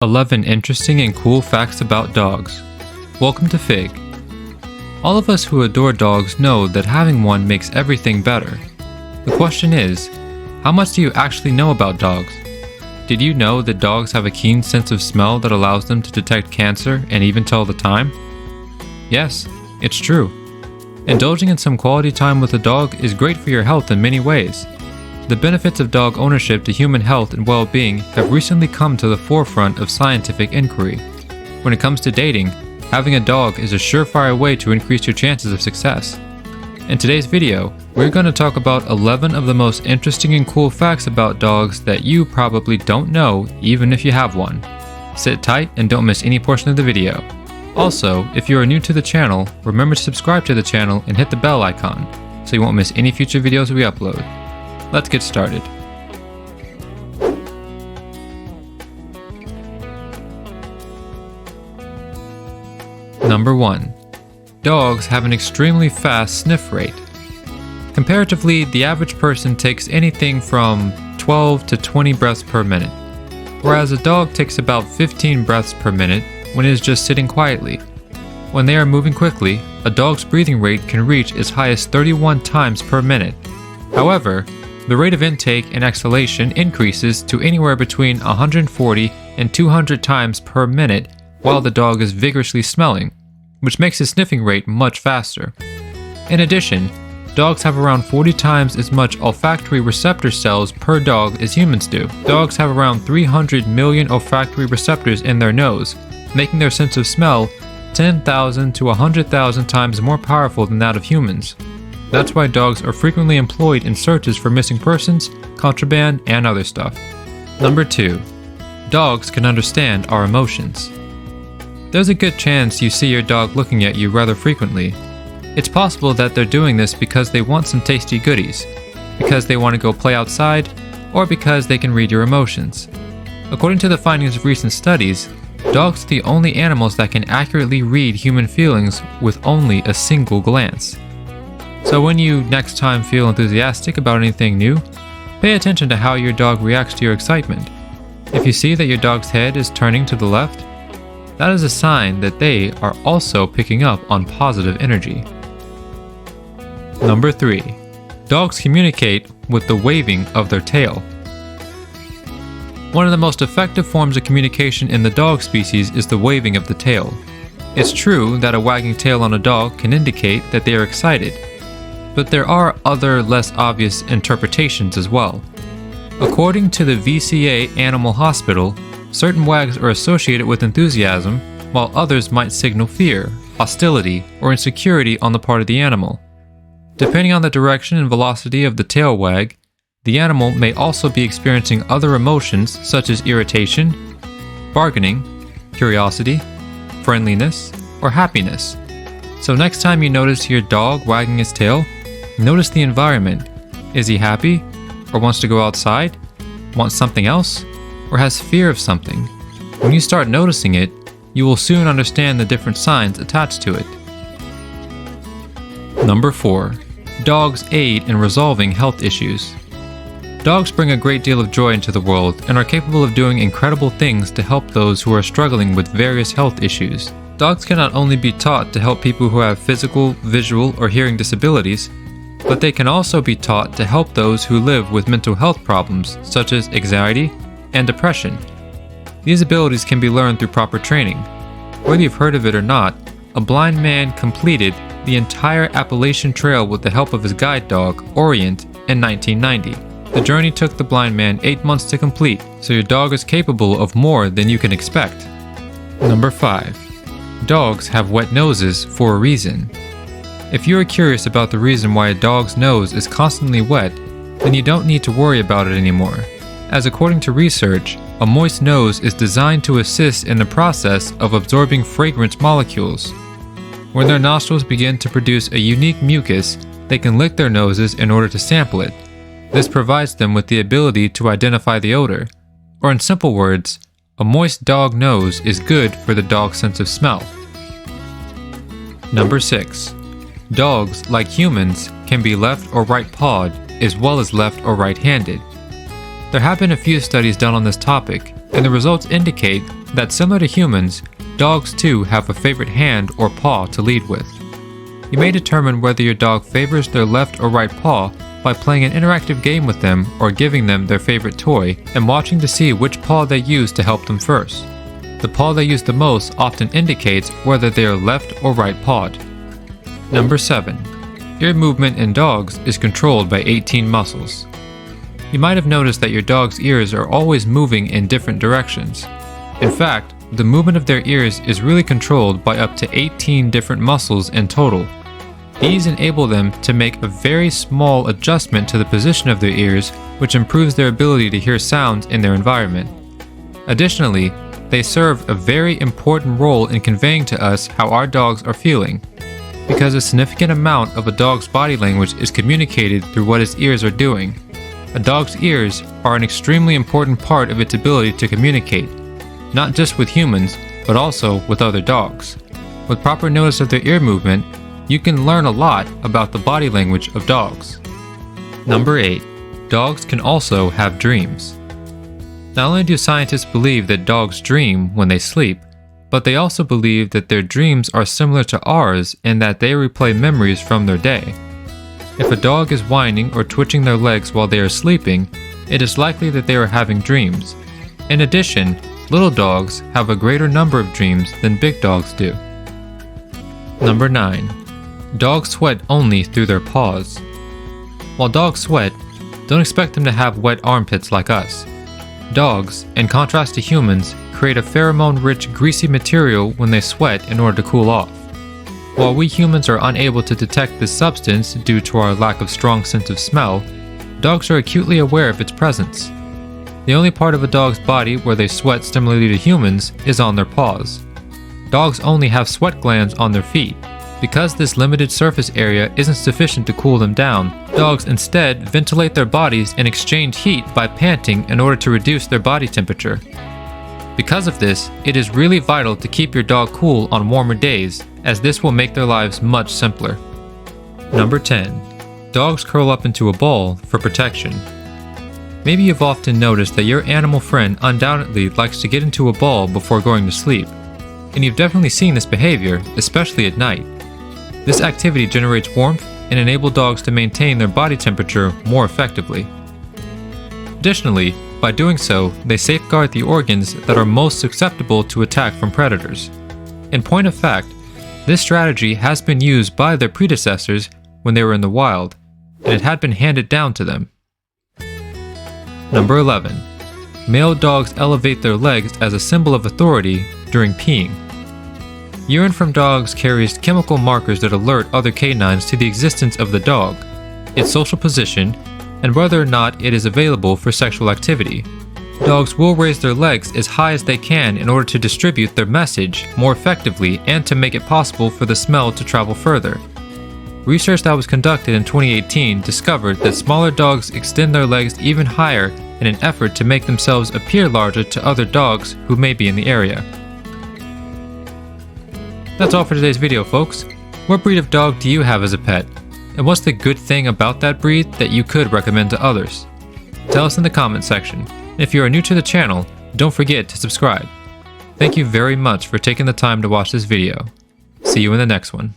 11 interesting and cool facts about dogs. Welcome to Fig. All of us who adore dogs know that having one makes everything better. The question is, how much do you actually know about dogs? Did you know that dogs have a keen sense of smell that allows them to detect cancer and even tell the time? Yes, it's true. Indulging in some quality time with a dog is great for your health in many ways. The benefits of dog ownership to human health and well-being have recently come to the forefront of scientific inquiry. When it comes to dating, having a dog is a surefire way to increase your chances of success. In today's video, we're going to talk about 11 of the most interesting and cool facts about dogs that you probably don't know even if you have one. Sit tight and don't miss any portion of the video. Also, if you are new to the channel, remember to subscribe to the channel and hit the bell icon so you won't miss any future videos we upload. Let's get started. Number 1. Dogs have an extremely fast sniff rate. Comparatively, the average person takes anything from 12 to 20 breaths per minute, whereas a dog takes about 15 breaths per minute when it is just sitting quietly. When they are moving quickly, a dog's breathing rate can reach as high as 31 times per minute. However, the rate of intake and exhalation increases to anywhere between 140 and 200 times per minute while the dog is vigorously smelling, which makes the sniffing rate much faster. In addition, dogs have around 40 times as much olfactory receptor cells per dog as humans do. Dogs have around 300 million olfactory receptors in their nose, making their sense of smell 10,000 to 100,000 times more powerful than that of humans. That's why dogs are frequently employed in searches for missing persons, contraband, and other stuff. Number 2. Dogs can understand our emotions. There's a good chance you see your dog looking at you rather frequently. It's possible that they're doing this because they want some tasty goodies, because they want to go play outside, or because they can read your emotions. According to the findings of recent studies, dogs are the only animals that can accurately read human feelings with only a single glance. So when you next time feel enthusiastic about anything new, pay attention to how your dog reacts to your excitement. If you see that your dog's head is turning to the left, that is a sign that they are also picking up on positive energy. Number 3. Dogs communicate with the waving of their tail. One of the most effective forms of communication in the dog species is the waving of the tail. It's true that a wagging tail on a dog can indicate that they are excited, but there are other less obvious interpretations as well. According to the VCA Animal Hospital, certain wags are associated with enthusiasm, while others might signal fear, hostility, or insecurity on the part of the animal. Depending on the direction and velocity of the tail wag, the animal may also be experiencing other emotions such as irritation, bargaining, curiosity, friendliness, or happiness. So next time you notice your dog wagging his tail, notice the environment. Is he happy, or wants to go outside, wants something else, or has fear of something? When you start noticing it, you will soon understand the different signs attached to it. Number 4. Dogs aid in resolving health issues. Dogs bring a great deal of joy into the world and are capable of doing incredible things to help those who are struggling with various health issues. Dogs can not only be taught to help people who have physical, visual, or hearing disabilities, but they can also be taught to help those who live with mental health problems such as anxiety and depression. These abilities can be learned through proper training. Whether you've heard of it or not, a blind man completed the entire Appalachian Trail with the help of his guide dog, Orient, in 1990. The journey took the blind man 8 months to complete, so your dog is capable of more than you can expect. Number 5. Dogs have wet noses for a reason. If you are curious about the reason why a dog's nose is constantly wet, then you don't need to worry about it anymore, as according to research, a moist nose is designed to assist in the process of absorbing fragrance molecules. When their nostrils begin to produce a unique mucus, they can lick their noses in order to sample it. This provides them with the ability to identify the odor, or in simple words, a moist dog nose is good for the dog's sense of smell. Number 6. Dogs, like humans, can be left or right-pawed as well as left or right-handed. There have been a few studies done on this topic, and the results indicate that similar to humans, dogs too have a favorite hand or paw to lead with. You may determine whether your dog favors their left or right paw by playing an interactive game with them or giving them their favorite toy and watching to see which paw they use to help them first. The paw they use the most often indicates whether they are left or right pawed. Number 7. Ear movement in dogs is controlled by 18 muscles. You might have noticed that your dog's ears are always moving in different directions. In fact, the movement of their ears is really controlled by up to 18 different muscles in total. These enable them to make a very small adjustment to the position of their ears, which improves their ability to hear sounds in their environment. Additionally, they serve a very important role in conveying to us how our dogs are feeling, because a significant amount of a dog's body language is communicated through what its ears are doing. A dog's ears are an extremely important part of its ability to communicate, not just with humans, but also with other dogs. With proper notice of their ear movement, you can learn a lot about the body language of dogs. Number 8. Dogs can also have dreams. Not only do scientists believe that dogs dream when they sleep, but they also believe that their dreams are similar to ours in that they replay memories from their day. If a dog is whining or twitching their legs while they are sleeping, it is likely that they are having dreams. In addition, little dogs have a greater number of dreams than big dogs do. Number 9. Dogs sweat only through their paws. While dogs sweat, don't expect them to have wet armpits like us. Dogs, in contrast to humans, create a pheromone-rich greasy material when they sweat in order to cool off. While we humans are unable to detect this substance due to our lack of strong sense of smell, dogs are acutely aware of its presence. The only part of a dog's body where they sweat similarly to humans is on their paws. Dogs only have sweat glands on their feet. Because this limited surface area isn't sufficient to cool them down, dogs instead ventilate their bodies and exchange heat by panting in order to reduce their body temperature. Because of this, it is really vital to keep your dog cool on warmer days, as this will make their lives much simpler. Number 10. Dogs curl up into a ball for protection. Maybe you've often noticed that your animal friend undoubtedly likes to get into a ball before going to sleep, and you've definitely seen this behavior, especially at night. This activity generates warmth and enables dogs to maintain their body temperature more effectively. Additionally, by doing so, they safeguard the organs that are most susceptible to attack from predators. In point of fact, this strategy has been used by their predecessors when they were in the wild, and it had been handed down to them. Number 11. Male dogs elevate their legs as a symbol of authority during peeing. Urine from dogs carries chemical markers that alert other canines to the existence of the dog, its social position, and whether or not it is available for sexual activity. Dogs will raise their legs as high as they can in order to distribute their message more effectively and to make it possible for the smell to travel further. Research that was conducted in 2018 discovered that smaller dogs extend their legs even higher in an effort to make themselves appear larger to other dogs who may be in the area. That's all for today's video, folks. What breed of dog do you have as a pet? And what's the good thing about that breed that you could recommend to others? Tell us in the comment section. And if you are new to the channel, don't forget to subscribe. Thank you very much for taking the time to watch this video. See you in the next one.